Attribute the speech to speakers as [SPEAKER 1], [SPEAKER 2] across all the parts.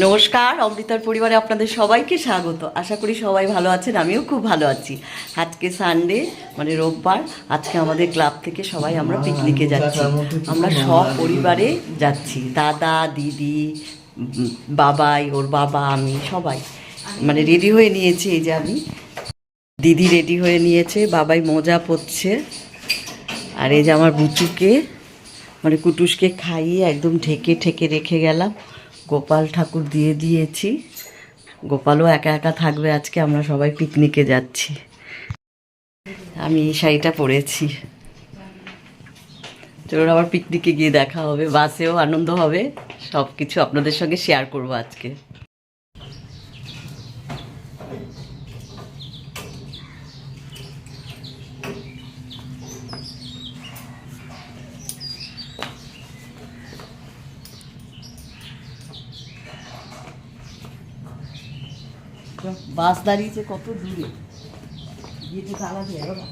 [SPEAKER 1] নমস্কার, অমৃতার পরিবারে আপনাদের সবাইকে স্বাগত। আশা করি সবাই ভালো আছেন, আমিও খুব ভালো আছি। আজকে সানডে মানে রোববার, আজকে আমাদের ক্লাব থেকে সবাই আমরা পিকনিকে যাচ্ছি। আমরা সব পরিবারে যাচ্ছি, দাদা দিদি বাবাই, ওর বাবা, আমি সবাই মানে রেডি হয়ে নিয়েছি। এই যে আমি, দিদি রেডি হয়ে নিয়েছে, বাবাই মোজা পরছে, আর এই যে আমার বুচুকে মানে কুটুসকে খাইয়ে একদম ঢেকে ঠেকে রেখে গেলাম। গোপাল ঠাকুর দিয়ে দিয়েছি, গোপালও একা একা থাকবে আজকে, আমরা সবাই পিকনিকে যাচ্ছি। আমি এই শাড়িটা পরেছি। চলুন আবার পিকনিকে গিয়ে দেখা হবে, বাসেও আনন্দ হবে, সব কিছু আপনাদের সঙ্গে শেয়ার করব আজকে। বাস দাঁড়িয়েছে কত দূরে, গিয়ে তালা দিয়ে বাবা।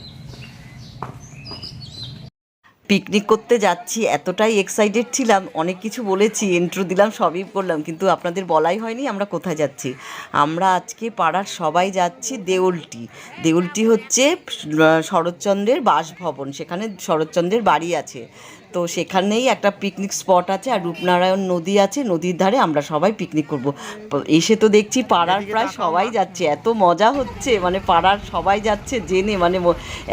[SPEAKER 1] পিকনিক করতে যাচ্ছি, এতটাই এক্সাইটেড ছিলাম, অনেক কিছু বলেছি, ইন্ট্রো দিলাম, সবই করলাম, কিন্তু আপনাদের বলাই হয়নি আমরা কোথায় যাচ্ছি। আমরা আজকে পাড়ার সবাই যাচ্ছি দেউলটি। দেউলটি হচ্ছে শরৎচন্দ্রের বাসভবন, সেখানে শরৎচন্দ্রের বাড়ি আছে, তো সেখানেই একটা পিকনিক স্পট আছে, আর রূপনারায়ণ নদী আছে, নদীর ধারে আমরা সবাই পিকনিক করব। এসে তো দেখছি পাড়ার প্রায় সবাই যাচ্ছে, এত মজা হচ্ছে, মানে পাড়ার সবাই যাচ্ছে জেনে মানে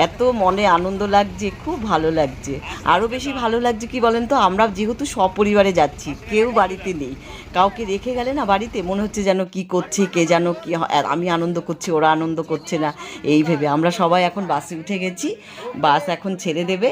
[SPEAKER 1] এত মনে আনন্দ লাগছে, খুব ভালো লাগছে। আরও বেশি ভালো লাগছে কি বলেন তো, আমরা যেহেতু সপরিবারে যাচ্ছি, কেউ বাড়িতে নেই, কাউকে রেখে গেলে না বাড়িতে মনে হচ্ছে যেন কি করছে, কে যেন কি, আমি আনন্দ করছি ওরা আনন্দ করছে না, এই ভেবে আমরা সবাই এখন বাসে উঠে গেছি। বাস এখন ছেড়ে দেবে।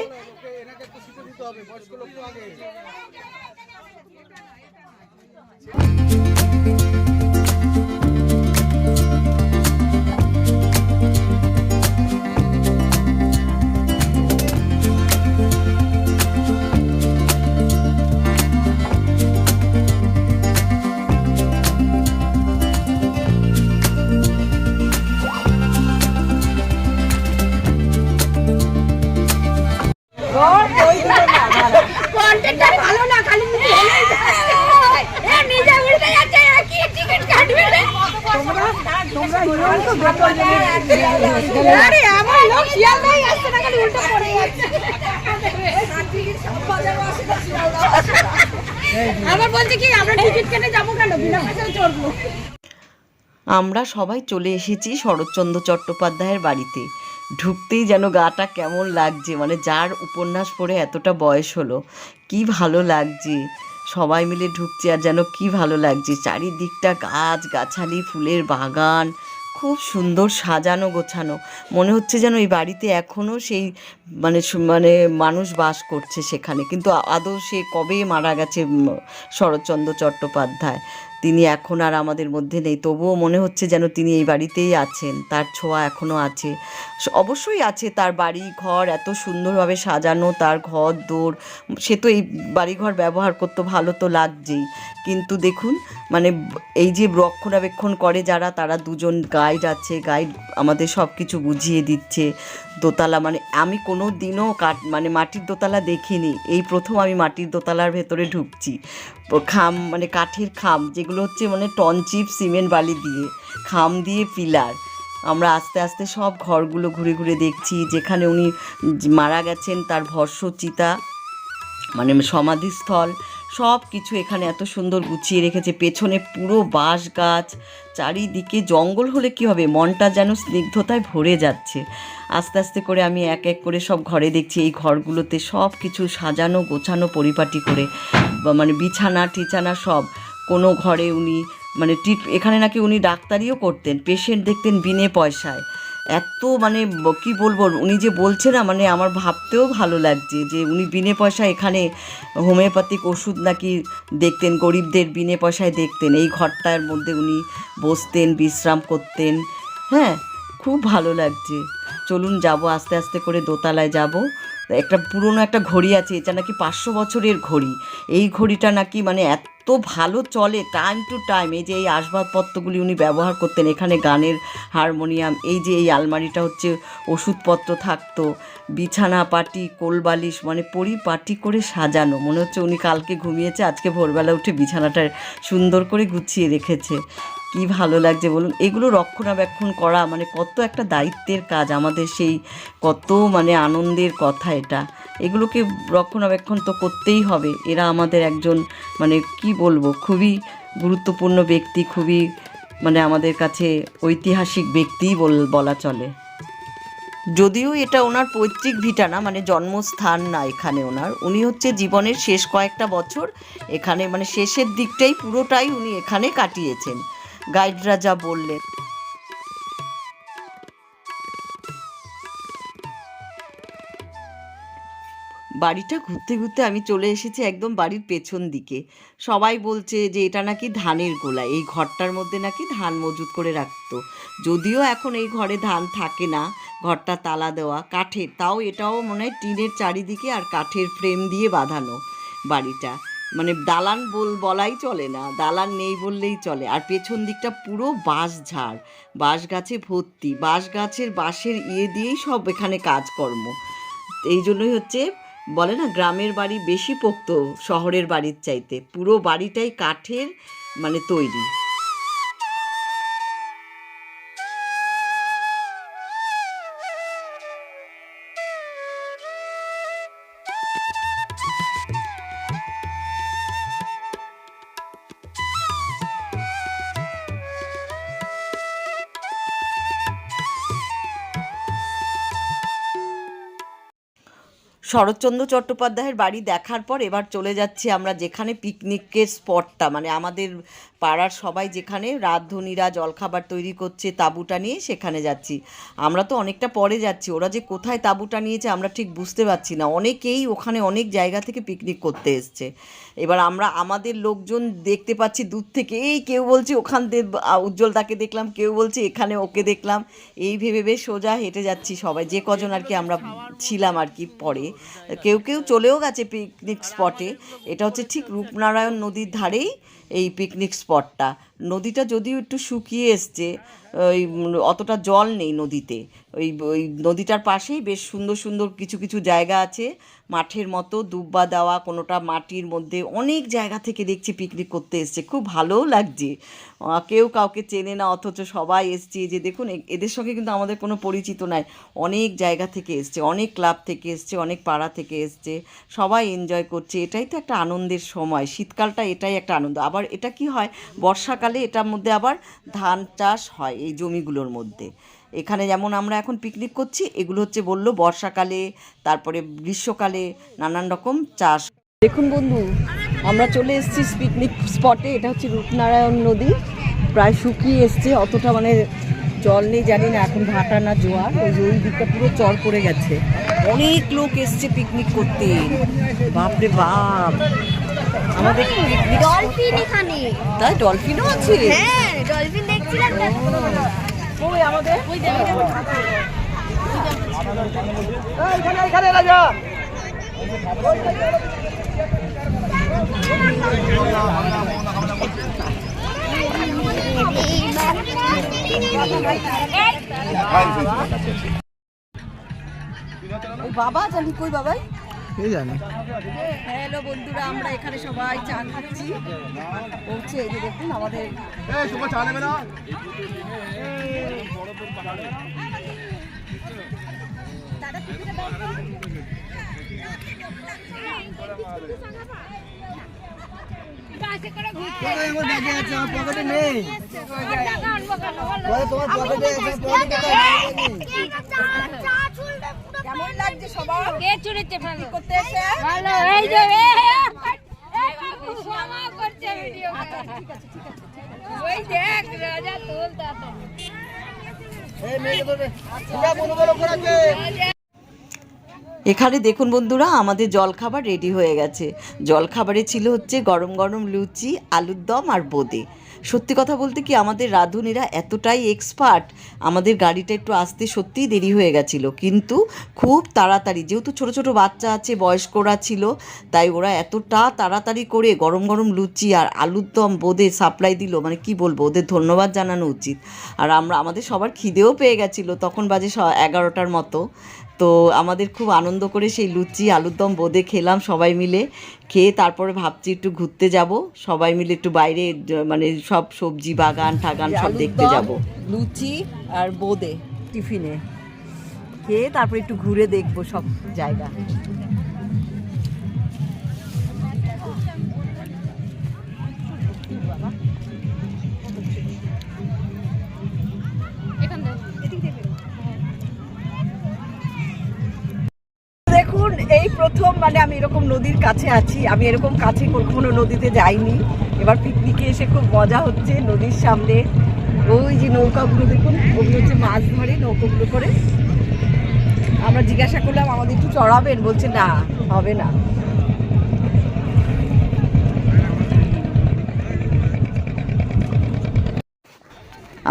[SPEAKER 1] আমরা সবাই চলে এসেছি শরৎচন্দ্র চট্টোপাধ্যায়ের বাড়িতে। ঢুকতেই যেন গাটা কেমন লাগছে, মানে যার উপন্যাস পড়ে এতটা বয়স হলো, কি ভালো লাগছে, সবাই মিলে ঢুকছে আর যেন কি ভালো লাগছে। চারিদিকটা গাছ গাছালি, ফুলের বাগান, খুব সুন্দর সাজানো গোছানো, মনে হচ্ছে যেন এই বাড়িতে এখনও সেই মানে মানে মানুষ বাস করছে সেখানে, কিন্তু আদৌ সে কবে মারা গেছে শরৎচন্দ্র চট্টোপাধ্যায়, তিনি এখন আর আমাদের মধ্যে নেই, তবুও মনে হচ্ছে যেন তিনি এই বাড়িতেই আছেন, তার ছোঁয়া এখনও আছে। অবশ্যই আছে, তার বাড়ি ঘর এত সুন্দরভাবে সাজানো, তার ঘর দৌড়, সে তো এই বাড়িঘর ব্যবহার করতো, ভালো তো লাগছেই, কিন্তু দেখুন মানে এই যে রক্ষণাবেক্ষণ করে যারা, তারা দুজন গাইড আছে, গাইড আমাদের সব কিছু বুঝিয়ে দিচ্ছে। দোতলা মানে আমি কোনো দিনও মানে মাটির দোতলা দেখিনি, এই প্রথম আমি মাটির দোতলার ভেতরে ঢুকছি। খাম মানে কাঠের খাম, যেগুলো হচ্ছে মানে টনচিপ সিমেন্ট বালি দিয়ে খাম দিয়ে পিলার, আমরা আস্তে আস্তে সব ঘরগুলো ঘুরে ঘুরে দেখছি। যেখানে উনি মারা গেছেন তার ভস্মচিতা মানে সমাধিস্থল, সব কিছু এখানে এত সুন্দর গুছিয়ে রেখেছে। পেছনে পুরো বাঁশ গাছ, চারিদিকে জঙ্গল হলে কী হবে, মনটা যেন স্নিগ্ধতায় ভরে যাচ্ছে। আস্তে আস্তে করে আমি এক এক করে সব ঘরে দেখছি, এই ঘরগুলোতে সব কিছু সাজানো গোছানো পরিপাটি করে, মানে বিছানা টিছানা সব। কোনো ঘরে উনি মানে এখানে নাকি উনি ডাক্তারিও করতেন, পেশেন্ট দেখতেন বিনে পয়সায়। এত মানে কি বলবো, উনি যে বলছে না, মানে আমার ভাবতেও ভালো লাগছে যে উনি বিনে পয়সায় এখানে হোমিওপ্যাথিক ওষুধ নাকি দেখতেন, গরিবদের বিনে পয়সায় দেখতেন। এই ঘরটার মধ্যে উনি বসতেন, বিশ্রাম করতেন। হ্যাঁ, খুব ভালো লাগছে। চলুন যাব, আস্তে আস্তে করে দোতলায় যাব। একটা পুরনো একটা ঘড়ি আছে, এটা নাকি 500 বছরের ঘড়ি। এই ঘড়িটা নাকি মানে এত ভালো চলে টাইম টু টাইম। এই যে এই আসবাবপত্রগুলি উনি ব্যবহার করতেন, এখানে গানের হারমোনিয়াম, এই যে এই আলমারিটা হচ্ছে ওষুধপত্র থাকতো, বিছানা পাটি কোলবালিশ মানে পরিপাটি করে সাজানো, মনে হচ্ছে উনি কালকে ঘুমিয়েছে, আজকে ভোরবেলা উঠে বিছানাটা সুন্দর করে গুছিয়ে রেখেছে। কি ভালো লাগছে বলুন। এগুলো রক্ষণাবেক্ষণ করা মানে কত একটা দায়িত্বের কাজ আমাদের, সেই কত মানে আনন্দের কথা এটা। এগুলোকে রক্ষণাবেক্ষণ তো করতেই হবে। এরা আমাদের একজন মানে কি বলবো খুবই গুরুত্বপূর্ণ ব্যক্তি, খুবই মানে আমাদের কাছে ঐতিহাসিক ব্যক্তিই বলা চলে। যদিও এটা ওনার পৈতৃক ভিটা না, মানে জন্মস্থান না এখানে ওনার, উনি হচ্ছে জীবনের শেষ কয়েকটা বছর এখানে মানে শেষের দিকটাই পুরোটাই উনি এখানে কাটিয়েছেন, গাইডরা যা বললেন। বাড়িটা ঘুরতে ঘুরতে আমি চলে এসেছি একদম বাড়ির পেছন দিকে। সবাই বলছে যে এটা নাকি ধানের গোলা, এই ঘরটার মধ্যে নাকি ধান মজুত করে রাখতো। যদিও এখন এই ঘরে ধান থাকে না, ঘরটা তালা দেওয়া কাঠের, তাও এটাও মনে হয় টিনের চারিদিকে আর কাঠের ফ্রেম দিয়ে বাঁধানো বাড়িটা, মানে দালান বলাই চলে না, দালান নেই বললেই চলে। আর পেছন দিকটা পুরো বাঁশ ঝাড়, বাঁশ গাছে ভর্তি, বাঁশ গাছের বাঁশের দিয়েই সব এখানে কাজকর্ম। এই জন্যই হচ্ছে বলে না গ্রামের বাড়ি বেশি পোক্ত শহরের বাড়ির চাইতে, পুরো বাড়িটাই কাঠের মানে তৈরি। শরৎচন্দ্র চট্টোপাধ্যায়ের বাড়ি দেখার পর এবার চলে যাচ্ছি আমরা যেখানে পিকনিকের স্পটটা, মানে আমাদের পাড়ার সবাই যেখানে রাঁধুনিরা জলখাবার তৈরি করছে তাঁবুটা নিয়ে, সেখানে যাচ্ছি। আমরা তো অনেকটা পরে যাচ্ছি, ওরা যে কোথায় তাঁবুটা নিয়েছে আমরা ঠিক বুঝতে পারছি না। অনেকেই ওখানে অনেক জায়গা থেকে পিকনিক করতে এসছে। এবার আমরা আমাদের লোকজন দেখতে পাচ্ছি দূর থেকে, এই কেউ বলছে ওখান থেকে উজ্জ্বল তাকে দেখলাম, কেউ বলছে এখানে ওকে দেখলাম, এই ভেবে বেশ সোজা হেঁটে যাচ্ছি সবাই, যে কজন আর কি আমরা ছিলাম আর কি। পরে কেউ কেউ চলেও গেছে পিকনিক স্পটে। এটা হচ্ছে ঠিক রূপনারায়ণ নদীর ধারেই এই পিকনিক স্পটটা। নদীটা যদিও একটু শুকিয়ে এসছে, ওই অতটা জল নেই নদীতে, ওই নদীটার পাশেই বেশ সুন্দর সুন্দর কিছু কিছু জায়গা আছে, মাঠের মতো দুব্বা দেওয়া, কোনোটা মাটির মধ্যে, অনেক জায়গা থেকে দেখছি পিকনিক করতে এসছে, খুব ভালোও লাগছে। কেউ কাউকে চেনে না অথচ সবাই এসছে। যে দেখুন এদের সঙ্গে কিন্তু আমাদের কোনো পরিচিত নাই, অনেক জায়গা থেকে এসছে, অনেক ক্লাব থেকে এসছে, অনেক পাড়া থেকে এসছে, সবাই এনজয় করছে। এটাই তো একটা আনন্দের সময়, শীতকালটা এটাই একটা আনন্দ। আবার এটা কি হয় বর্ষাকালে এটার মধ্যে আবার ধান চাষ হয় এই জমিগুলোর মধ্যে। এখানে যেমন আমরা এখন পিকনিক করছি, এগুলো হচ্ছে বললো বর্ষাকালে, তারপরে গ্রীষ্মকালে নানান রকম চাষ। দেখুন বন্ধু, আমরা চলে এসেছি পিকনিক স্পটে। এটা হচ্ছে রূপনারায়ণ নদী, প্রায় শুকিয়ে এসছে, অতটা মানে জল নেই, জানি না এখন ভাটা না জোয়ার। ওই দিকটা পুরো চর পড়ে গেছে, অনেক লোক এসছে পিকনিক করতে, বাপরে বাপ। আমাদের
[SPEAKER 2] ডলফিন এখানে,
[SPEAKER 1] তাই ডলফিনও আছে?
[SPEAKER 2] হ্যাঁ ডলফিন দেখছিলাম।
[SPEAKER 1] ওই আমাদের ওই দেখো
[SPEAKER 3] এখানে রাজা
[SPEAKER 1] বাবা জানি কই বাবাই
[SPEAKER 3] জানি।
[SPEAKER 1] হ্যালো বন্ধুরা, আমরা এখানে সবাই চা খাচ্ছি, পৌঁছে এই যে দেখুন আমাদের
[SPEAKER 3] চা নেবে না।
[SPEAKER 2] কেমন লাগছে সবার? কে চুরিতে ফেলি করতে এসে?
[SPEAKER 4] ভালো, এই যে এই বাবু মামা করছে ভিডিও।
[SPEAKER 2] ঠিক আছে ঠিক আছে।
[SPEAKER 4] ওই দেখ রাজা তুলতে আছে।
[SPEAKER 3] এই মেয়ে ধরে পুরো বড় বড় করে আছে।
[SPEAKER 1] এখানে দেখুন বন্ধুরা, আমাদের জলখাবার রেডি হয়ে গেছে। জলখাবারে ছিল হচ্ছে গরম গরম লুচি, আলুর দম আর বোঁদে। সত্যি কথা বলতে কি, আমাদের রাঁধুনিরা এতটাই এক্সপার্ট, আমাদের গাড়িটা একটু আসতে সত্যিই দেরি হয়ে গেছিলো, কিন্তু খুব তাড়াতাড়ি, যেহেতু ছোট ছোট বাচ্চা আছে, বয়স্করা ছিল, তাই ওরা এতটা তাড়াতাড়ি করে গরম গরম লুচি আর আলুর দম বোঁদে সাপ্লাই দিল, মানে কি বলবো, ওদের ধন্যবাদ জানানো উচিত। আর আমাদের সবার খিদেও পেয়ে গেছিলো, তখন বাজে 11টার মতো। তো আমাদের খুব আনন্দ করে সেই লুচি, আলুর দম, বোঁদে খেলাম সবাই মিলে। খেয়ে তারপরে ভাবছি একটু ঘুরতে যাব, সবাই মিলে একটু বাইরে, মানে সব সবজি বাগান টাগান সব দেখতে যাব। লুচি আর বোঁদে টিফিনে খেয়ে তারপরে একটু ঘুরে দেখবো সব জায়গা। দেখুন, এই প্রথম মানে আমি এরকম নদীর কাছে আছি, আমি এরকম কাছে কখনো নদীতে যাইনি। এবার পিকনিকে এসে খুব মজা হচ্ছে নদীর সামনে। ওই যে নৌকাগুলো দেখুন, ওগুলো হচ্ছে মাছ ধরে নৌকাগুলো করে। আমরা জিজ্ঞাসা করলাম আমাদের একটু চড়াবেন, বলছে না, হবে না।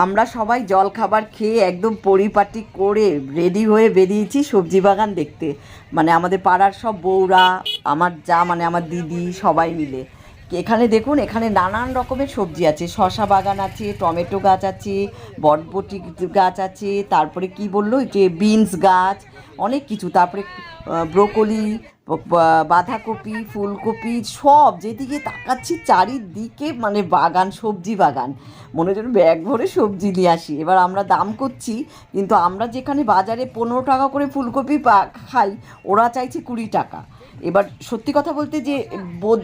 [SPEAKER 1] আমরা সবাই জল খাবার খেয়ে একদম পরিপাটি করে রেডি হয়ে বেরিয়েছি সবজি বাগান দেখতে। মানে আমাদের পাড়ার সব বউরা, আমার যা মানে আমার দিদি, সবাই মিলে। এখানে দেখুন, এখানে নানান রকমের সবজি আছে, শসা বাগান আছে, টমেটো গাছ আছে, বটবটি গাছ আছে, তারপরে কি বললো যে বিনস গাছ, অনেক কিছু, তারপরে ব্রোকলি, বাঁধাকপি, ফুলকপি, সব যেদিকে তাকাচ্ছি চারিদিকে মানে বাগান, সবজি বাগান। মনে হচ্ছে ব্যাগ ভরে সবজি নিয়ে আসি। এবার আমরা দাম করছি, কিন্তু আমরা যেখানে বাজারে 15 টাকা করে ফুলকপি খাই, ওরা চাইছে 20 টাকা। এবার সত্যি কথা বলতে যে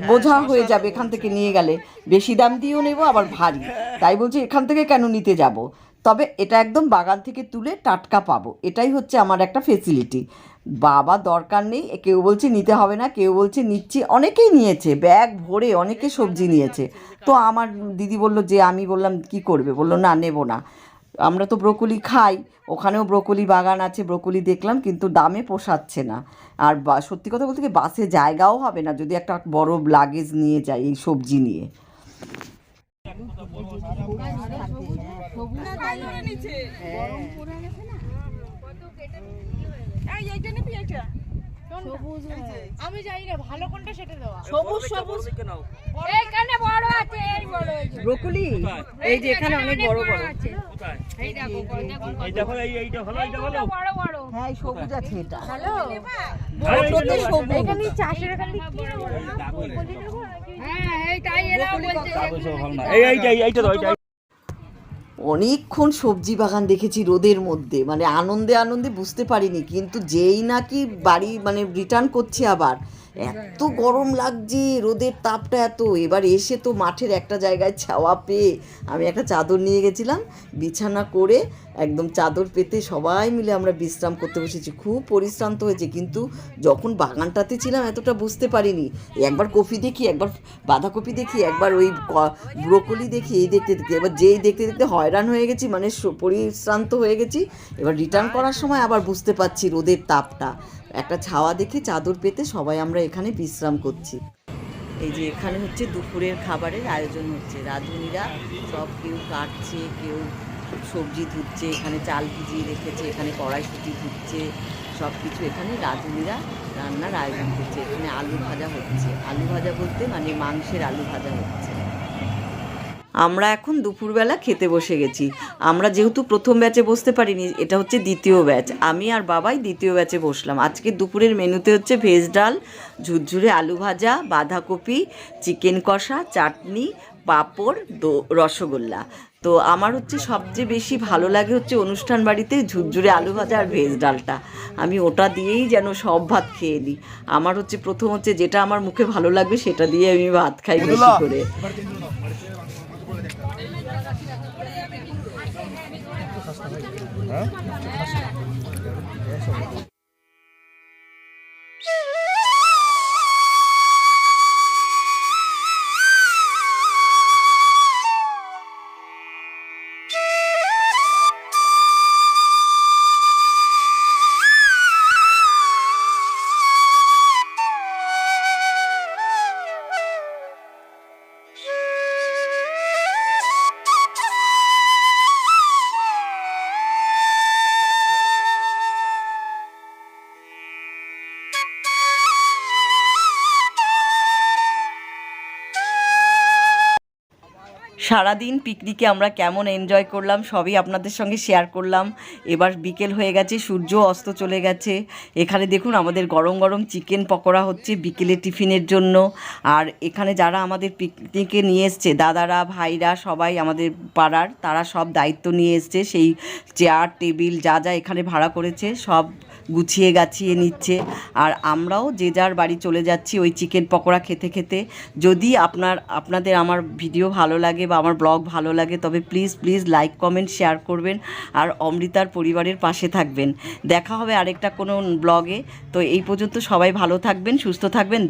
[SPEAKER 1] বোঝা হয়ে যাবে এখান থেকে নিয়ে গেলে, বেশি দাম দিয়েও নেবো, আবার ভারী, তাই বলছি এখান থেকে কেন নিতে যাব। তবে এটা একদম বাগান থেকে তুলে টাটকা পাবো, এটাই হচ্ছে আমার একটা ফেসিলিটি। বাবা দরকার নেই, কেউ বলছে নিতে হবে না, কেউ বলছে নিচ্ছি, অনেকেই নিয়েছে, ব্যাগ ভরে অনেকে সবজি নিয়েছে। তো আমার দিদি বলল যে, আমি বললাম কি করবে, বললো না, নেব না। আমরা তো ব্রোকলি খাই, ওখানেও ব্রোকলি বাগান আছে, ব্রোকলি দেখলাম, কিন্তু দামে পোষাচ্ছে না। আর সত্যি কথা বলতে কি, বাসে জায়গাও হবে না যদি একটা বড় লাগেজ নিয়ে যাই এই সবজি নিয়ে।
[SPEAKER 2] আমি জানি না ভালো কোনটা সেটা দেওয়া।
[SPEAKER 3] সবুজ সবুজ
[SPEAKER 4] এইখানে বড় আছে, এই বড় আছে।
[SPEAKER 1] ব্রোকলি এই যে এখানে অনেক বড় বড়,
[SPEAKER 4] এই দেখো,
[SPEAKER 3] এই দেখো, এইটা ভালো, এইটা ভালো।
[SPEAKER 4] বড় বড়।
[SPEAKER 1] হ্যাঁ এই সবুজ আছে এটা।
[SPEAKER 4] হ্যালো,
[SPEAKER 1] বড়টাতে সবুজ।
[SPEAKER 4] এখানে চাষের এখানে কি বড়? হ্যাঁ, এইটাই এরা বলছে।
[SPEAKER 3] এইটা দাও, এইটা।
[SPEAKER 1] অনেকক্ষণ সবজি বাগান দেখেছি রোদের মধ্যে, মানে আনন্দে আনন্দে বুঝতে পারিনি, কিন্তু যেই নাকি বাড়ি মানে রিটার্ন করছে আবার এত গরম লাগছে, রোদের তাপটা এত। এবার এসে তো মাঠের একটা জায়গায় ছাওয়া পেয়ে আমি একটা চাদর নিয়ে গেছিলাম, বিছানা করে একদম চাদর পেতে সবাই মিলে আমরা বিশ্রাম করতে বসেছি। খুব পরিশ্রান্ত হয়েছে, কিন্তু যখন বাগানটাতে ছিলাম এতটা বুঝতে পারিনি। একবার কপি দেখি, একবার বাঁধাকপি দেখি, একবার ওই ব্রোকলি দেখি, এই দেখতে দেখতে এবার যেই দেখতে দেখতে হয়রান হয়ে গেছি, মানে পরিশ্রান্ত হয়ে গেছি। এবার রিটার্ন করার সময় আবার বুঝতে পারছি রোদের তাপটা। একটা ছাওয়া দেখে চাদর পেতে সবাই আমরা এখানে বিশ্রাম করছি। এই যে এখানে হচ্ছে দুপুরের খাবারের আয়োজন হচ্ছে, রাঁধুনিরা সব কেউ কাটছে, কেউ সবজি ধুচ্ছে, এখানে চাল ভিজিয়ে রেখেছে, এখানে কড়াইশুঁটি ধুচ্ছে, সব কিছু এখানে রাঁধুনিরা রান্নার আয়োজন করছে। এখানে আলু ভাজা হচ্ছে, আলু ভাজা বলতে মানে মাংসের আলু ভাজা হচ্ছে। আমরা এখন দুপুরবেলা খেতে বসে গেছি। আমরা যেহেতু প্রথম ব্যাচে বসতে পারিনি, এটা হচ্ছে দ্বিতীয় ব্যাচ, আমি আর বাবাই দ্বিতীয় ব্যাচে বসলাম। আজকে দুপুরের মেনুতে হচ্ছে ভেজ ডাল, ঝুরঝুরে আলু ভাজা, বাঁধাকপি, চিকেন কষা, চাটনি, পাঁপড়, রসগোল্লা। তো আমার হচ্ছে সবচেয়ে বেশি ভালো লাগে হচ্ছে অনুষ্ঠান বাড়িতে ঝুরঝুরে আলু ভাজা আর ভেজ ডালটা, আমি ওটা দিয়েই যেন সব ভাত খেয়ে নিই। আমার হচ্ছে প্রথম হচ্ছে যেটা আমার মুখে ভালো লাগবে সেটা দিয়ে আমি ভাত খাই বেশি করে। সারাদিন পিকনিকে আমরা কেমন এনজয় করলাম সবই আপনাদের সঙ্গে শেয়ার করলাম। এবার বিকেল হয়ে গেছে, সূর্য অস্ত চলে গেছে। এখানে দেখুন আমাদের গরম গরম চিকেন পকোড়া হচ্ছে বিকেলে টিফিনের জন্য। আর এখানে যারা আমাদের পিকনিকে নিয়ে এসছে, দাদারা ভাইরা সবাই আমাদের পাড়ার, তারা সব দায়িত্ব নিয়ে এসছে। সেই চেয়ার টেবিল যা যা এখানে ভাড়া করেছে সব গুছিয়ে গাছিয়ে নিচ্ছে। আর আমরাও যে যার বাড়ি চলে যাচ্ছি ওই চিকেন পকোড়া খেতে খেতে। যদি আপনাদের আমার ভিডিও ভালো লাগে বা আমার ব্লগ ভালো লাগে তবে প্লিজ লাইক কমেন্ট শেয়ার করবেন আর অমৃতার পরিবারের পাশে থাকবেন। দেখা হবে আরেকটা কোনো ব্লগে। তো এই পর্যন্ত সবাই ভালো থাকবেন, সুস্থ থাকবেন।